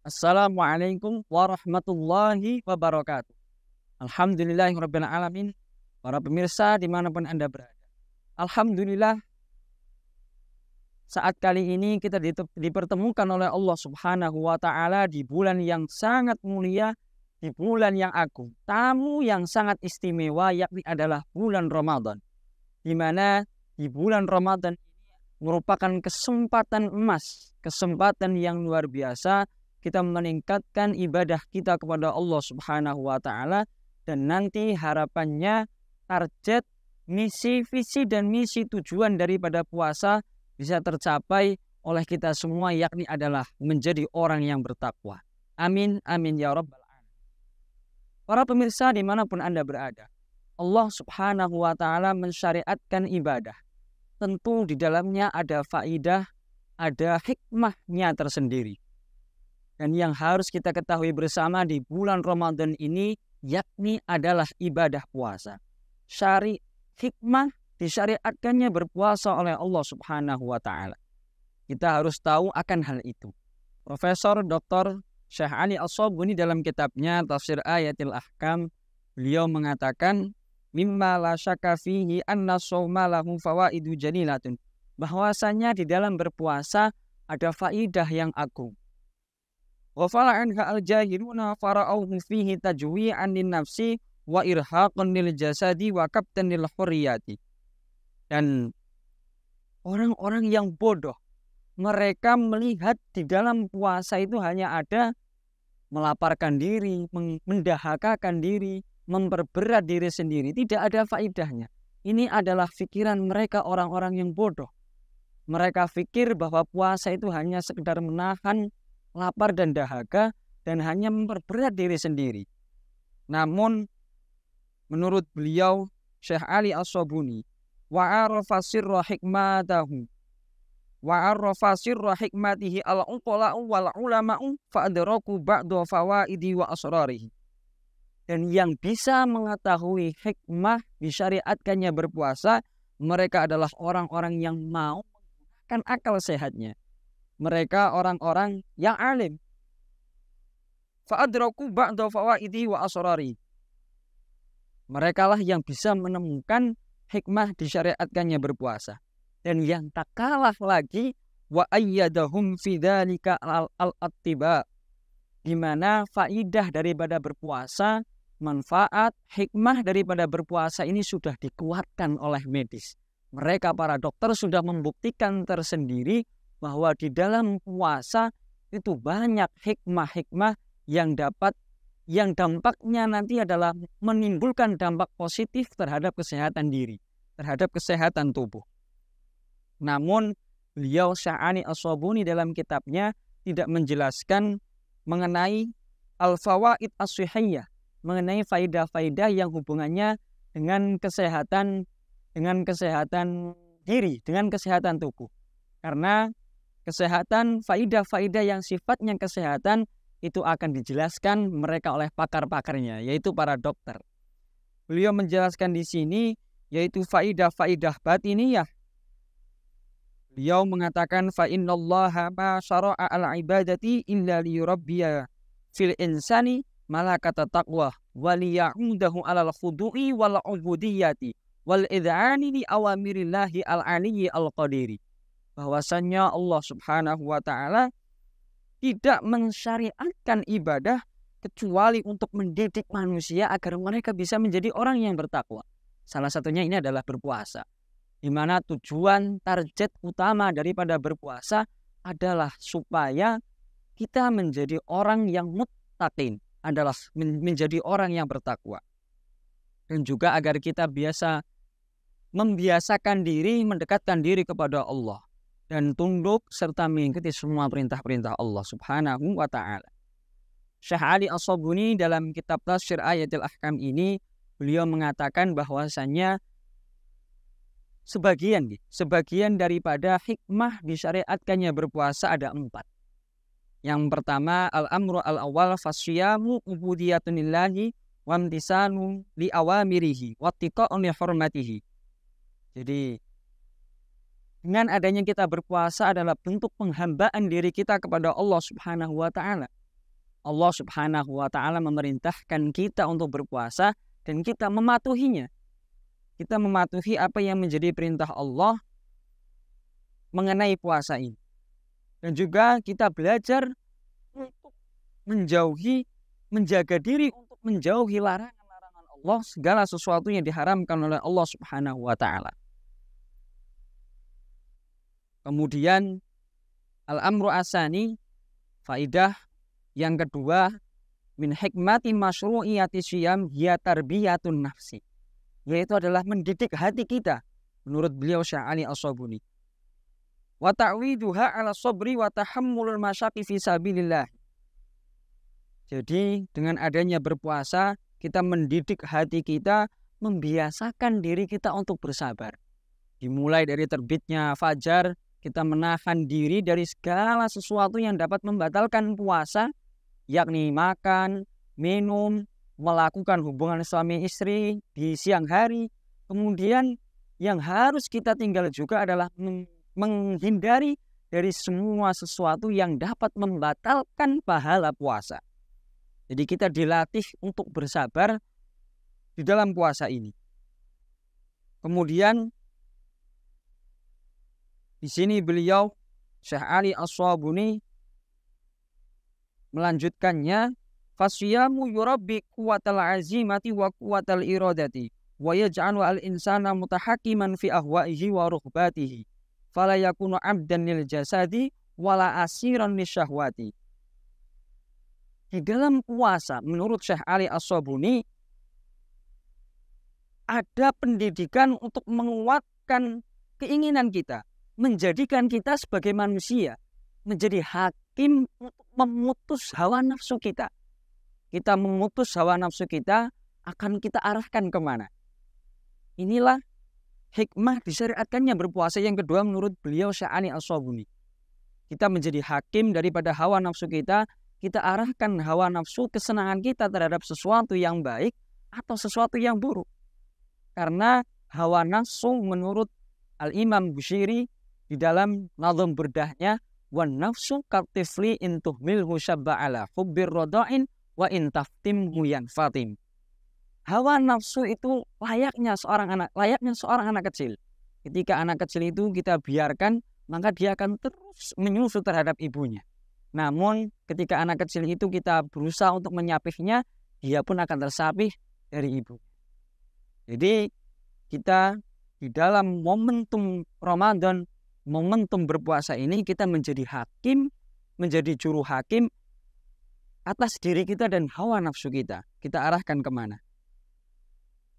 Assalamualaikum warahmatullahi wabarakatuh. Alhamdulillahirabbil alamin. Para pemirsa dimanapun Anda berada. Alhamdulillah saat kali ini kita dipertemukan oleh Allah Subhanahu wa taala di bulan yang sangat mulia, di bulan yang agung. Tamu yang sangat istimewa yakni adalah bulan Ramadan. Di mana di bulan Ramadan merupakan kesempatan emas, kesempatan yang luar biasa kita meningkatkan ibadah kita kepada Allah Subhanahu wa taala, dan nanti harapannya target, misi, visi dan misi tujuan daripada puasa bisa tercapai oleh kita semua, yakni adalah menjadi orang yang bertakwa. Amin amin ya rabbal alamin. Para pemirsa dimanapun Anda berada, Allah Subhanahu wa taala mensyariatkan ibadah. Tentu di dalamnya ada faidah, ada hikmahnya tersendiri. Dan yang harus kita ketahui bersama di bulan Ramadan ini yakni adalah ibadah puasa. Hikmah disyariatkannya berpuasa oleh Allah Subhanahu wa taala. Kita harus tahu akan hal itu. Profesor Dr. Syekh Ali As-Sabuni dalam kitabnya Tafsir Ayatil Ahkam, beliau mengatakan mimma la syakka fihi anna shauma lahu fawaidu jalilatun. Bahwasanya di dalam berpuasa ada faidah yang agung. Ghafala anha al-jahiluna fara'auhu fihi tajwi'an lin-nafsi wa irhaqan lil-jasadi wa kabtan lil-hurriyati. Dan orang-orang yang bodoh, mereka melihat di dalam puasa itu hanya ada melaparkan diri, mendahakakan diri, memperberat diri sendiri. Tidak ada faidahnya. Ini adalah pikiran mereka orang-orang yang bodoh. Mereka pikir bahwa puasa itu hanya sekedar menahan lapar dan dahaga dan hanya memperberat diri sendiri. Namun menurut beliau Syekh Ali As-Sabuni, wa'arafa sirra hikmatahu wa'arafa sirra hikmatihi al-uqala'u wal ulama'u fa'adraku ba'da fawaidi wa asrarihi. Dan yang bisa mengetahui hikmah disyariatkannya berpuasa, mereka adalah orang-orang yang mau menggunakan akal sehatnya. Mereka orang-orang yang alim. Fa'adraku ba'da fawaidi wa asrari. Mereka lah yang bisa menemukan hikmah disyariatkannya berpuasa. Dan yang tak kalah lagi, wa ayyadahum fi dzalika al-attiba. Di mana faidah daripada berpuasa, manfaat, hikmah daripada berpuasa ini sudah dikuatkan oleh medis. Mereka para dokter sudah membuktikan tersendiri bahwa di dalam puasa itu banyak hikmah-hikmah yang dampaknya nanti adalah menimbulkan dampak positif terhadap kesehatan diri, terhadap kesehatan tubuh. Namun beliau Syekh Ali As-Sabuni dalam kitabnya tidak menjelaskan mengenai al-fawaid as-sihhiyah, mengenai faidah-faidah yang hubungannya dengan kesehatan diri, dengan kesehatan tubuh. Karena kesehatan, faidah-faidah yang sifatnya kesehatan itu akan dijelaskan mereka oleh pakar-pakarnya, yaitu para dokter. Beliau menjelaskan di sini yaitu faidah-faidah batiniyah. Beliau mengatakan fa innallaha ma syara'a al-ibadati illa liyurabbiya fil insani malakata taqwa wa liya'udahu 'alal khudu'i wal 'ubudiyyati wal id'ani li awamirillahi al-'aliyyi al-qadiri. Bahwasannya Allah Subhanahu wa taala tidak mensyariatkan ibadah kecuali untuk mendidik manusia agar mereka bisa menjadi orang yang bertakwa. Salah satunya ini adalah berpuasa. Di mana tujuan target utama daripada berpuasa adalah supaya kita menjadi orang yang muttaqin, adalah menjadi orang yang bertakwa. Dan juga agar kita membiasakan diri, mendekatkan diri kepada Allah dan tunduk serta mengikuti semua perintah-perintah Allah Subhanahu wa taala. Syekh Ali As-Sabuni dalam kitab Tafsir Ayatil Ahkam ini beliau mengatakan bahwasannya sebagian daripada hikmah disyariatkannya berpuasa ada 4. Yang pertama, al-amru al-awwal fasyiyamu ubudiyatun lillahi wa imtisanu li awamirihi wa tiqa'un li hurmatihi. Jadi dengan adanya kita berpuasa adalah bentuk penghambaan diri kita kepada Allah Subhanahu wa taala. Allah Subhanahu wa Ta'ala memerintahkan kita untuk berpuasa dan kita mematuhinya. Kita mematuhi apa yang menjadi perintah Allah mengenai puasa ini. Dan juga kita belajar untuk menjaga diri untuk menjauhi larangan-larangan Allah, segala sesuatu yang diharamkan oleh Allah Subhanahu wa Ta'ala. Kemudian al-amru asani, faidah yang kedua, min hikmati masyru'iyati syiyam hiya tarbiyatun nafsi, yaitu adalah mendidik hati kita menurut beliau Syekh Ali As-Sabuni. Wa ta'widuha 'ala sabri wa tahammulul masyaqi fi sabilillah. Jadi dengan adanya berpuasa, kita mendidik hati kita, membiasakan diri kita untuk bersabar. Dimulai dari terbitnya fajar, kita menahan diri dari segala sesuatu yang dapat membatalkan puasa, yakni makan, minum, melakukan hubungan suami istri di siang hari. Kemudian yang harus kita tinggal juga adalah menghindari dari semua sesuatu yang dapat membatalkan pahala puasa. Jadi kita dilatih untuk bersabar di dalam puasa ini. Kemudian di sini beliau Syekh Ali As-Sabuni melanjutkannya, fasyamu yurabbi quwwatal azimati wa quwwatal iradati wa yaj'alu al-insana mutahakkiman fi ahwa'ihi wa rughbatihi fala yakunu 'abdan lil jasadi wala asiran lisyahwati. Di dalam puasa menurut Syekh Ali As-Sabuni ada pendidikan untuk menguatkan keinginan kita, menjadikan kita sebagai manusia, menjadi hakim untuk memutus hawa nafsu kita. Kita memutus hawa nafsu kita, akan kita arahkan kemana? Inilah hikmah disyariatkannya berpuasa yang kedua menurut beliau Syekh Ali As-Sabuni. Kita menjadi hakim daripada hawa nafsu kita, kita arahkan hawa nafsu kesenangan kita terhadap sesuatu yang baik atau sesuatu yang buruk. Karena hawa nafsu menurut Al-Imam Bushiri di dalam nazam berdahnya, wan nafsu katifli in tuhmilhu syabba ala hubbir rada'in wa in taftimhu yanfatim. Hawa nafsu itu layaknya seorang anak kecil. Ketika anak kecil itu kita biarkan, maka dia akan terus menyusu terhadap ibunya. Namun ketika anak kecil itu kita berusaha untuk menyapihnya, dia pun akan tersapih dari ibu. Jadi kita di dalam momentum Ramadan, momentum berpuasa ini, kita menjadi hakim, menjadi juru hakim atas diri kita dan hawa nafsu kita. Kita arahkan kemana?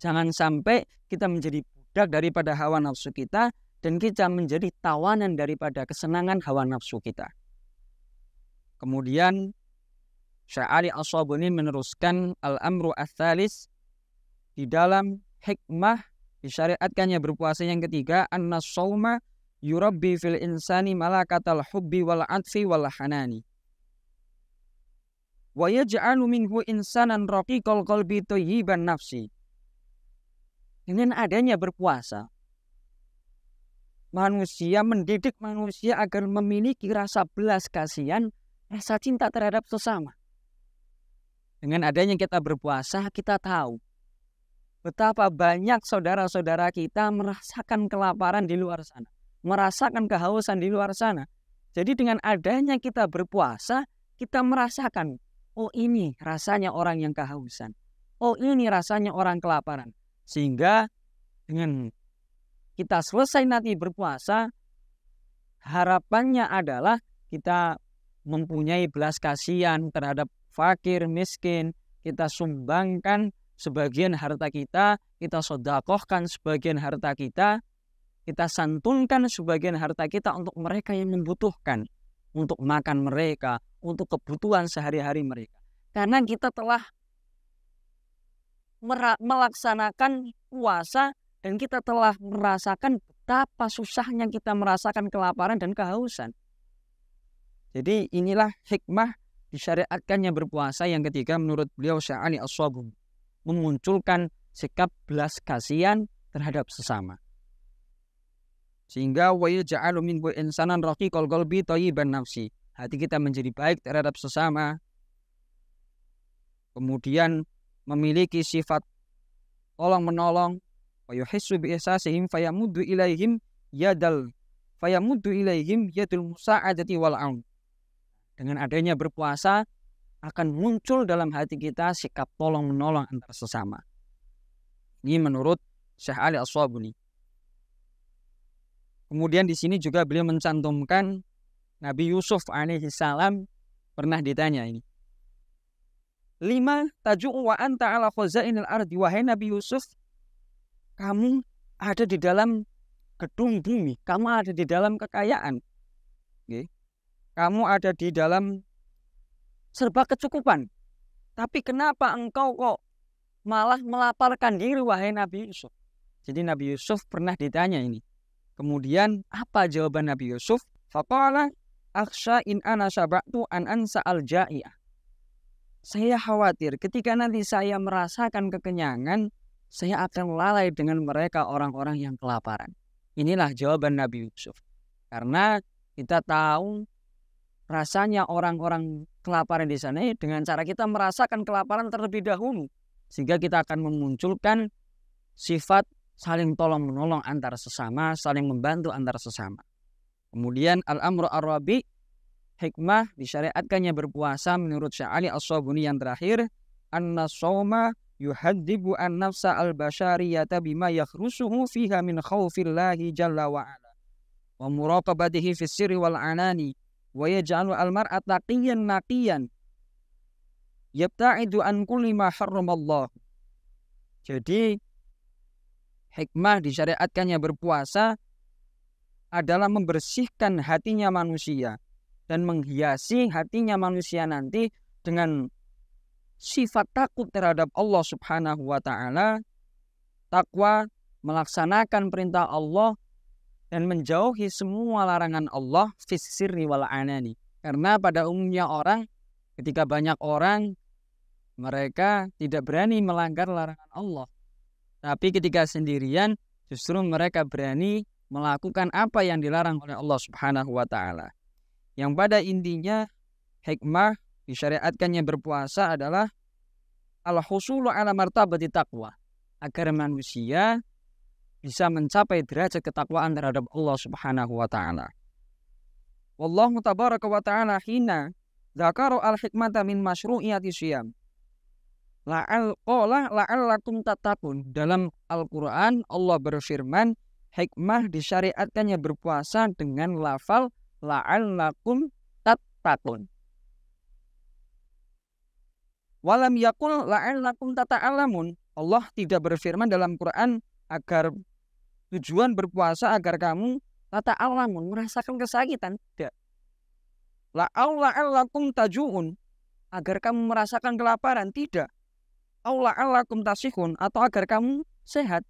Jangan sampai kita menjadi budak daripada hawa nafsu kita dan kita menjadi tawanan daripada kesenangan hawa nafsu kita. Kemudian Syekh Ali As-Sabuni meneruskan al-amru ats-tsalis, di dalam hikmah disyariatkannya berpuasa yang ketiga, annas-shauma yurabbi fil insani malakatal hubbi wal atfi wal hanani wa yaj'alu minhu insanan raqiqal qalbi thayyiban nafsi. Dengan adanya berpuasa, manusia mendidik manusia agar memiliki rasa belas kasihan, rasa cinta terhadap sesama. Dengan adanya kita berpuasa, kita tahu betapa banyak saudara-saudara kita merasakan kelaparan di luar sana, merasakan kehausan di luar sana. Jadi dengan adanya kita berpuasa, kita merasakan, oh ini rasanya orang yang kehausan, oh ini rasanya orang kelaparan. Sehingga dengan kita selesai nanti berpuasa, harapannya adalah kita mempunyai belas kasihan terhadap fakir, miskin. Kita sumbangkan sebagian harta kita sedekahkan sebagian harta kita santunkan sebagian harta kita untuk mereka yang membutuhkan, untuk makan mereka, untuk kebutuhan sehari-hari mereka. Karena kita telah melaksanakan puasa dan kita telah merasakan betapa susahnya kita merasakan kelaparan dan kehausan. Jadi inilah hikmah disyariatkannya berpuasa yang ketiga menurut beliau Syekh Ali As-Sabuni, memunculkan sikap belas kasihan terhadap sesama. Sehingga wa yaj'alu minhu insanan raqiqal qalbi thayyiban nafsi. Hati kita menjadi baik terhadap sesama. kemudian memiliki sifat tolong menolong, wa yuhissu bi ihsasihim fayamuddu ilaihim yadul musa'adati wal aun. Dengan adanya berpuasa akan muncul dalam hati kita sikap tolong menolong antar sesama. Ini menurut Syekh Ali As-Sabuni. Kemudian di sini juga beliau mencantumkan Nabi Yusuf alaihi salam pernah ditanya ini. 5 taju'u wa anta ala khazainil ardi. Wahai Nabi Yusuf, kamu ada di dalam gedung bumi, kamu ada di dalam kekayaan. Okay. Kamu ada di dalam serba kecukupan. Tapi kenapa engkau kok malah melaparkan diri, wahai Nabi Yusuf? Jadi Nabi Yusuf pernah ditanya ini. Kemudian apa jawaban Nabi Yusuf? Faqala akhsha in ana saba'tu an ansa al-ja'iyah. Saya khawatir ketika nanti saya merasakan kekenyangan, saya akan lalai dengan mereka orang-orang yang kelaparan. Inilah jawaban Nabi Yusuf. Karena kita tahu rasanya orang-orang kelaparan di sana dengan cara kita merasakan kelaparan terlebih dahulu. Sehingga kita akan memunculkan sifat saling tolong-menolong antar sesama, saling membantu antar sesama. Kemudian al-amru ar-rabi, hikmah disyariatkannya berpuasa menurut Syekh Ali As-Sabuni yang terakhir, anna-shauma yuhaddibu an-nafsa al-bashariyata bima yakhrusuhu fiha min khawfillahi jalla wa ala wa muraqabatihi fis sirri wal anani wa yaj'alu al-mar'ata taqiyan naqiyan yabta'idu an kulli ma harramallah. Jadi hikmah disyariatkannya berpuasa adalah membersihkan hatinya manusia dan menghiasi hatinya manusia nanti dengan sifat takut terhadap Allah Subhanahu wa ta'ala, takwa, melaksanakan perintah Allah, dan menjauhi semua larangan Allah fis sirri wal anani. Karena pada umumnya orang, ketika banyak orang, mereka tidak berani melanggar larangan Allah. Tapi ketika sendirian, justru mereka berani melakukan apa yang dilarang oleh Allah Subhanahu wa ta'ala. Yang pada intinya hikmah disyariatkannya berpuasa adalah al-husulu ala martabati taqwa, agar manusia bisa mencapai derajat ketakwaan terhadap Allah Subhanahu wa ta'ala. Wallahu tabaraka wa ta'ala hina dzakara al-hikmata min masyru'iyati syiyam la'allakum tattaqun. Dalam Al-Quran Allah berfirman, hikmah disyariatkannya berpuasa dengan lafal la'allakum tattaqun. Walam yakul la'allakum tata'alamun. Allah tidak berfirman dalam Quran agar tujuan berpuasa agar kamu tata'alamun, merasakan kesakitan. Tidak. La'allakum taju'un, agar kamu merasakan kelaparan. Tidak. La'allakum tasihun, atau agar kamu sehat.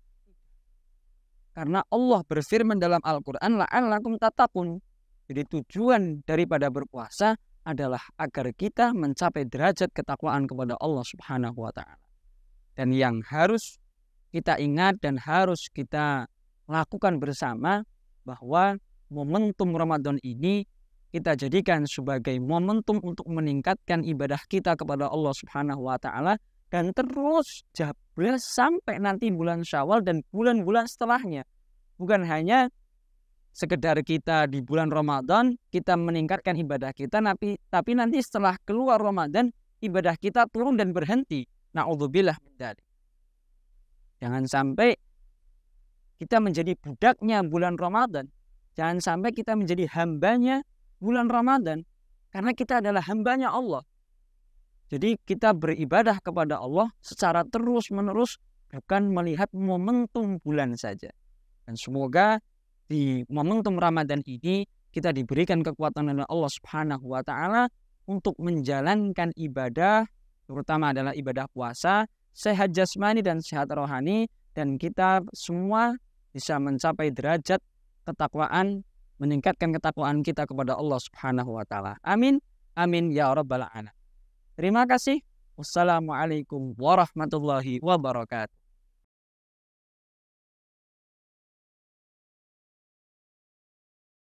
Karena Allah berfirman dalam Al-Quran la'allakum tattaqun. Jadi tujuan daripada berpuasa adalah agar kita mencapai derajat ketakwaan kepada Allah Subhanahu wa ta'ala. Dan yang harus kita ingat dan harus kita lakukan bersama, bahwa momentum Ramadan ini kita jadikan sebagai momentum untuk meningkatkan ibadah kita kepada Allah Subhanahu wa ta'ala, dan terus jablas sampai nanti bulan Syawal dan bulan-bulan setelahnya. Bukan hanya sekedar kita di bulan Ramadan kita meningkatkan ibadah kita, tapi nanti setelah keluar Ramadan ibadah kita turun dan berhenti. Na'udzubillah min dzalik. Jangan sampai kita menjadi budaknya bulan Ramadan. Jangan sampai kita menjadi hambanya bulan Ramadan. Karena kita adalah hambanya Allah. Jadi kita beribadah kepada Allah secara terus-menerus, bukan melihat momentum bulan saja. Dan semoga di momentum Ramadan ini kita diberikan kekuatan oleh Allah Subhanahu wa ta'ala untuk menjalankan ibadah, terutama adalah ibadah puasa, sehat jasmani dan sehat rohani, dan kita semua bisa mencapai derajat ketakwaan, meningkatkan ketakwaan kita kepada Allah Subhanahu wa ta'ala. Amin. Amin ya rabbal alamin. Terima kasih. Wassalamualaikum warahmatullahi wabarakatuh.